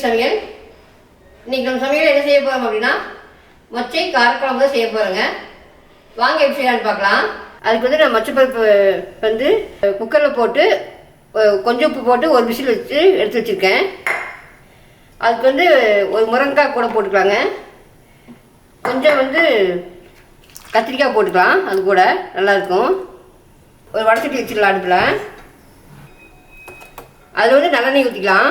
சமையல். இன்றைக்கி நம்ம சமையல் என்ன செய்ய போகிறோம் அப்படின்னா மொச்சை காரக்குழம்பு தான் செய்ய போகிறோங்க. வாங்க எப்படி செய்யலான்னு பார்க்கலாம். அதுக்கு வந்து நான் மொச்சப்பருப்பு வந்து குக்கரில் போட்டு கொஞ்சம் உப்பு போட்டு ஒரு விசில் வச்சு எடுத்து வச்சுருக்கேன். அதுக்கு வந்து ஒரு முருங்கைக்காய் கூட போட்டுக்கலாங்க. கொஞ்சம் வந்து கத்திரிக்காய் போட்டுக்கலாம், அது கூட நல்லாயிருக்கும். ஒரு வடச்சட்டி வச்சிடலாம் அடுப்பில். அதில் வந்து நல்லெண்ணெய் ஊற்றிக்கலாம்.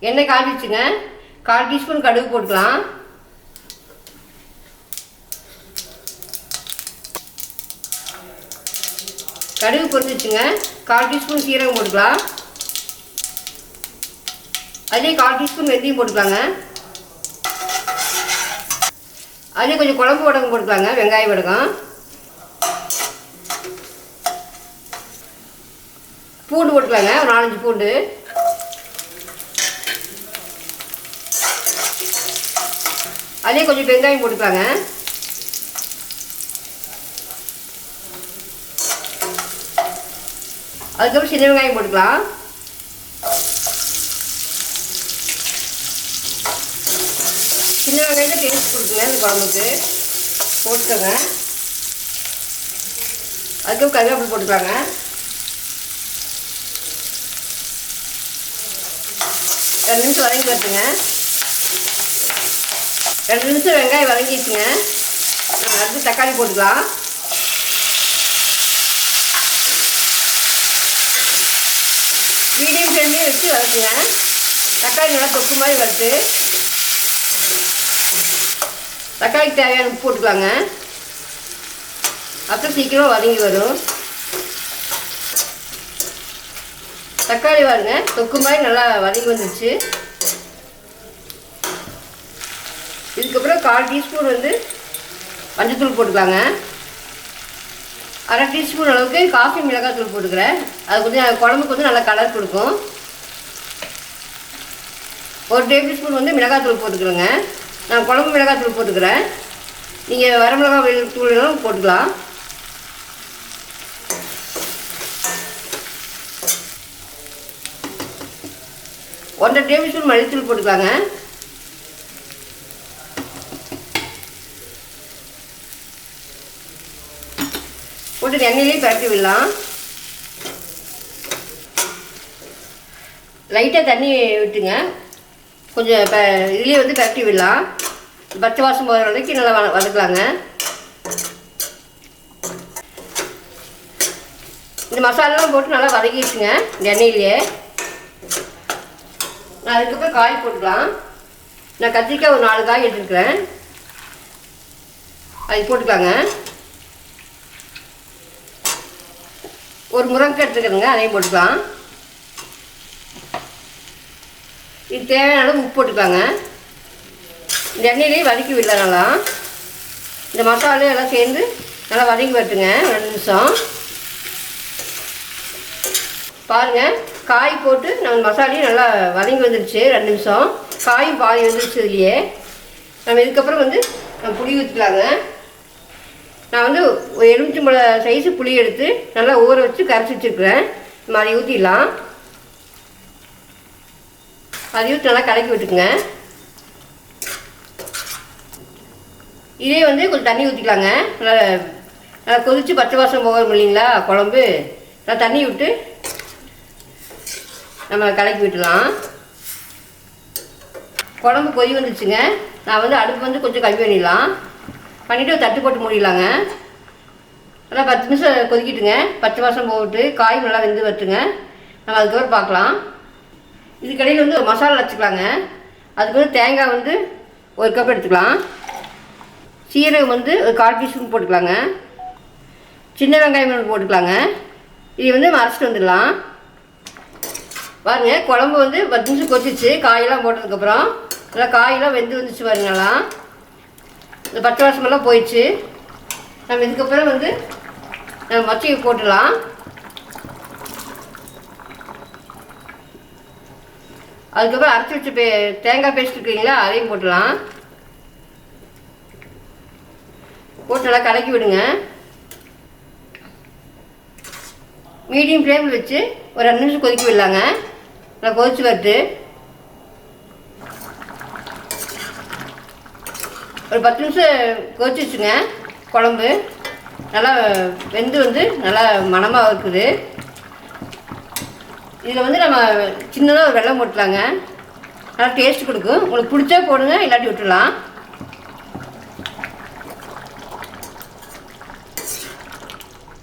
எண்ணெய் காய்ச்சிச்சுங்க. 1/4 டீஸ்பூன் கடுகு போட்டுக்கலாம். கடுகு பொரிஞ்சிச்சுங்க. 1/4 டீஸ்பூன் சீரகம் போட்டுக்கலாம். அதே 1/4 டீஸ்பூன் வெந்தயம் போட்டுக்கலாங்க. அதே கொஞ்சம் குழம்பு வடகம் போட்டுக்கலாங்க, வெங்காய வடகம். பூண்டு போட்டுக்கலாங்க, ஒரு 4-5 பூண்டு. அதே கொஞ்சம் வெங்காயம் போட்டுக்கலாங்க. அதுக்கப்புறம் சின்ன வெங்காயம் போட்டுக்கலாம். சின்ன வெங்காயம் டேஸ்ட் கொடுக்குங்க இந்த குழம்புக்கு, போட்டுக்கோங்க. அதுக்கப்புறம் கருவேப்பிலை போட்டுக்கலாங்க. ரெண்டு நிமிஷம் வதங்கி வரட்டுங்க. 2 நிமிஷம் வெங்காயம் வதங்கிடுச்சுங்க. அடுத்து தக்காளி போட்டுக்கலாம். மீடியம் ஃப்ளேம்லேயே வச்சு வதக்குங்க. தக்காளி நல்லா தொக்கு மாதிரி வறுத்து தக்காளிக்கு தேவையான உப்பு போட்டுக்கலாங்க. அப்புறம் சீக்கிரம் வதங்கி வரும். தக்காளி பாருங்க தொக்கு மாதிரி நல்லா வதங்கி வந்துடுச்சு. இதுக்கப்புறம் 1/4 டீஸ்பூன் வந்து மஞ்சத்தூள் போட்டுக்கலாங்க. 1/2 டீஸ்பூன் அளவுக்கு காஃபி மிளகாத்தூள் போட்டுக்கிறேன். அது கொஞ்சம் குழம்புக்கு வந்து நல்லா கலர் கொடுக்கும். 1 டேபிள் ஸ்பூன் வந்து மிளகாத்தூள் போட்டுக்கிறேங்க. நான் குழம்பு மிளகாத்தூள் போட்டுக்கிறேன். நீங்கள் வரமிளகா தூள்னாலும் போட்டுக்கலாம். ஒன்றரை டேபிள் ஸ்பூன் மல்லித்தூள் போட்டுக்கலாங்க. போட்டு எண்ணெயிலே பரட்டி விடலாம். லைட்டாக தண்ணி விட்டுங்க. கொஞ்சம் இப்போ இதுலேயே வந்து பரட்டி விடலாம். பச்சை வாசம் போகிற வரைக்கும் நல்லா வதக்கலாங்க. இந்த மசாலாலாம் போட்டு நல்லா வதக்கிடுச்சுங்க இந்த எண்ணெயிலேயே. நான் அதுக்கப்புறம் காய் போட்டுக்கலாம். நான் கத்திரிக்காய் ஒரு 4 காய் எடுத்துருக்கிறேன், அது போட்டுக்கலாங்க. ஒரு முருங்கைக்காய் எடுத்துக்கிறேங்க, அதையும் போட்டுக்கலாம். இது தேவையான அளவு உப்பு போட்டுக்கலாங்க. இந்த எண்ணெயிலேயே வதக்கி விடலாம். நல்லா இந்த மசாலா எல்லாம் சேர்ந்து நல்லா வதங்கி வரட்டுங்க. 2 நிமிஷம் பாருங்கள். காய் போட்டு நம்ம மசாலையும் நல்லா வதங்கி வந்துடுச்சு. 2 நிமிஷம் காயும் பாதி வந்துடுச்சு. இதுலையே நம்ம இதுக்கப்புறம் வந்து நம்ம புளி ஊற்றிக்கலாங்க. நான் வந்து ஒரு எலுமிச்சம்பழம் சைஸு புளி எடுத்து நல்லா ஊற வச்சு கரைச்சி வச்சுருக்குறேன். நம்ம அதை ஊற்றிடலாம். அதை ஊற்றி நல்லா கலக்கி விட்டுக்குங்க. இதே வந்து கொஞ்சம் தண்ணி ஊற்றிக்கலாங்க. நல்லா நல்லா கொதித்து பச்சை வாசம் போகணும் இல்லைங்களா குழம்பு. நல்லா தண்ணி விட்டு நம்ம கலக்கி விட்டுலாம். குழம்பு கொதி வந்துச்சுங்க. நான் வந்து அடுப்பு வந்து கொஞ்சம் கம்மி பண்ணிடலாம். பண்ணிவிட்டு தட்டு போட்டு மூடிடலாங்க. நல்லா 10 நிமிஷம் கொதிக்கிட்டுங்க. பச்சை வாசம் போட்டு காய் நல்லா வெந்து வச்சுங்க. நம்ம அதுக்கப்புறம் பார்க்கலாம். இதுக்கடையில் வந்து ஒரு மசாலா வச்சுக்கலாங்க. அதுக்கு வந்து தேங்காய் வந்து 1 கப் எடுத்துக்கலாம். சீரகம் வந்து ஒரு 1/4 டீஸ்பூன் போட்டுக்கலாங்க. சின்ன வெங்காயம் போட்டுக்கலாங்க. இது வந்து அரைச்சிட்டு வந்துடலாம். பாருங்க குழம்பு வந்து 10 நிமிஷம் கொதிச்சு காயெல்லாம் போட்டதுக்கப்புறம் நல்லா காயெல்லாம் வெந்து வந்துச்சு பாருங்க. நல்லா இந்த பச்சை வாசமெல்லாம் போயிடுச்சு. நம்ம இதுக்கப்புறம் வந்து நம்ம மொச்சையை போட்டுடலாம். அதுக்கப்புறம் அரைச்சி வச்ச தேங்காய் பேஸ்ட் இருக்குங்களா, அதையும் போட்டுடலாம். போட்டு நல்லா கலக்கி விடுங்க. மீடியம் ஃப்ளேமில் வச்சு ஒரு 2 நிமிஷம் கொதிக்க விடலாங்க. நல்லா கொதிச்சு வரட்டு. ஒரு 10 நிமிஷம் கொதிச்சிச்சுங்க. குழம்பு நல்லா வெந்து நல்லா மணமாக இருக்குது. இதில் நம்ம சின்னதாக ஒரு வெல்லம் போட்டுலாங்க. நல்லா டேஸ்ட் கொடுக்கும். உங்களுக்கு பிடிச்சா போடுங்க, இல்லாட்டி விட்டுடலாம்.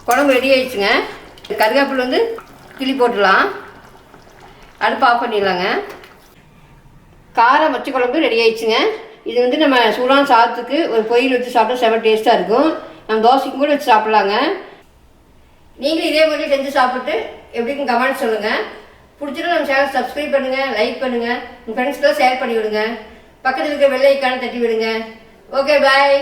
குழம்பு ரெடி ஆயிடுச்சுங்க. கருவேப்பிலை கிள்ளி போட்டுடலாம். அடுப்பு ஆஃப் பண்ணிடலாங்க. கார மச்சி குழம்பு ரெடி ஆயிடுச்சுங்க. இது நம்ம சூடான சாதத்துக்கு ஒரு பொரியல் வச்சு சாப்பிட்டா செம டேஸ்ட்டாக இருக்கும். நம்ம தோசைக்கும் கூட வச்சு சாப்பிட்லாங்க. நீங்களும் இதே மாதிரி செஞ்சு சாப்பிட்டு எப்படின்னு கமெண்ட் சொல்லுங்கள். பிடிச்சிட்டு நம்ம சேனல் சப்ஸ்கிரைப் பண்ணுங்கள், லைக் பண்ணுங்கள், உங்கள் ஃப்ரெண்ட்ஸ்க்கெல்லாம் ஷேர் பண்ணி விடுங்க. பக்கத்தில் இருக்க வெள்ளை ஐக்கானை தட்டி விடுங்க. ஓகே, பாய்.